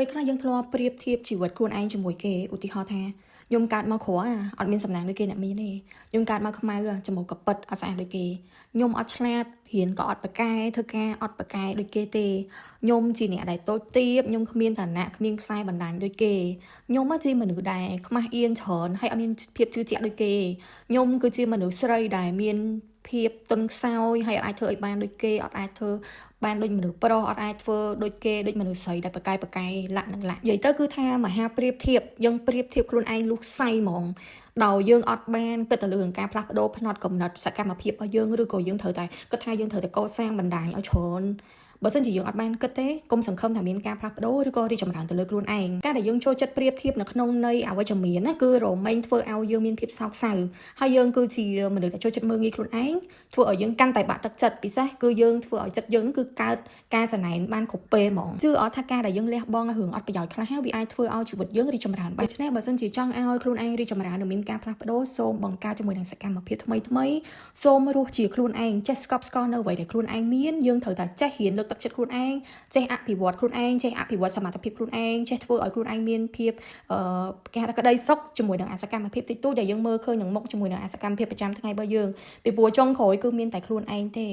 ពេលខ្លះយើងធ្លាប់ប្រៀបធៀបជីវិតខ្លួនឯងជាមួយគេឧទាហរណ៍ថាខ្ញុំកើតមកក្រអត់មានសំណាងដូចគេអ្នកមានទេខ្ញុំកើតមកខ្មៅចมูกក៏ប៉ិតអត់ស្អាតដូចគេខ្ញុំអត់ឆ្លាតរៀនក៏អត់ប្រកែធ្វើការអត់ប្រកែដូចគេទេខ្ញុំជាអ្នកដែលតូចទាបខ្ញុំគ្មានឋានៈគ្មានខ្សែបណ្ដាញដូចគេខ្ញុំជាមនុស្សដែលខ្មាស់អៀនច្រើនហើយអត់មានភាពជឿជាក់ដូចគេខ្ញុំគឺជាមនុស្សស្រីដែលមានភាពទន់ខ្សោយហើយអាចធ្វើឲ្យបានដូចគេអត់អាចធ្វើបានដូចមនុស្សប្រុសអត់អាចធ្វើដូចគេដូចមនុស្សស្រីដែលប្រកែលាក់នឹងលាក់និយាយទៅគឺថាមហាប្រៀបធៀបយើងប្រៀបធៀបខ្លួនឯងលុះខ្សៃហ្មងដោយយើងអត់បានគិតទៅលើការផ្លាស់ប្ដូរផ្នត់កំណត់សកម្មភាពរបស់យើងឬក៏យើងត្រូវតែគិតថាយើងត្រូវតែកសាងបណ្ដាញឲ្យច្រើនបើសិនជាយើងអត់បានគិតទេកុំសង្ឃឹមថាមានការផ្លាស់ប្ដូរឬក៏រីកចម្រើនទៅលើខ្លួនឯងការដែលយើងចូលចិត្តប្រៀបធៀបនៅក្នុងន័យអវិជ្ជមានណាគឺរមែងធ្វើឲ្យយើងមានភាពសោកសៅហើយយើងគឺជាមនុស្សដែលចូលចិត្តមើលងាយខ្លួនឯងធ្វើឲ្យយើងកាន់តែបាក់ទឹកចិត្តពិសេសគឺយើងធ្វើឲ្យចិត្តយើងគឺកើតការចំណែនបានគ្រប់ពេលហ្មងជឿអត់ថាការដែលយើងលះបង់រឿងអត់ប្រយោជន៍ខ្លះវាអាចធ្វើឲ្យជីវិតយើងរីកចម្រើនបានដូច្នេះបើសិនជាចង់ឲ្យខ្លួនឯងរីកចម្រើននិងមានការផ្លាស់ប្ដូរសូមបង្កើតជាមួយនឹងសកម្មភាពថ្មីសូមរស់ជាខ្លួនឯងចេះស្កប់ស្កល់នៅអ្វីដែលខ្លួនឯងមានយើងត្រូវតែចេះរៀនលើកទឹកចិត្តខ្លួនឯងចេះអភិវឌ្ឍខ្លួនឯងចេះអភិវឌ្ឍសមត្ថភាពខ្លួនឯងចេះធ្វើឲ្យខ្លួនឯងមានភាពគេហៅថាក្តីសុខជាមួយនឹងអាសកម្មភាពតិចតួចដែលយើងមើលឃើញនឹងមុខជាមួយនឹងអាសកម្មភាពប្រចាំថ្ងៃរបស់យើងពីព្រោះចុងក្រោយគឺមានតែខ្លួនឯងទេ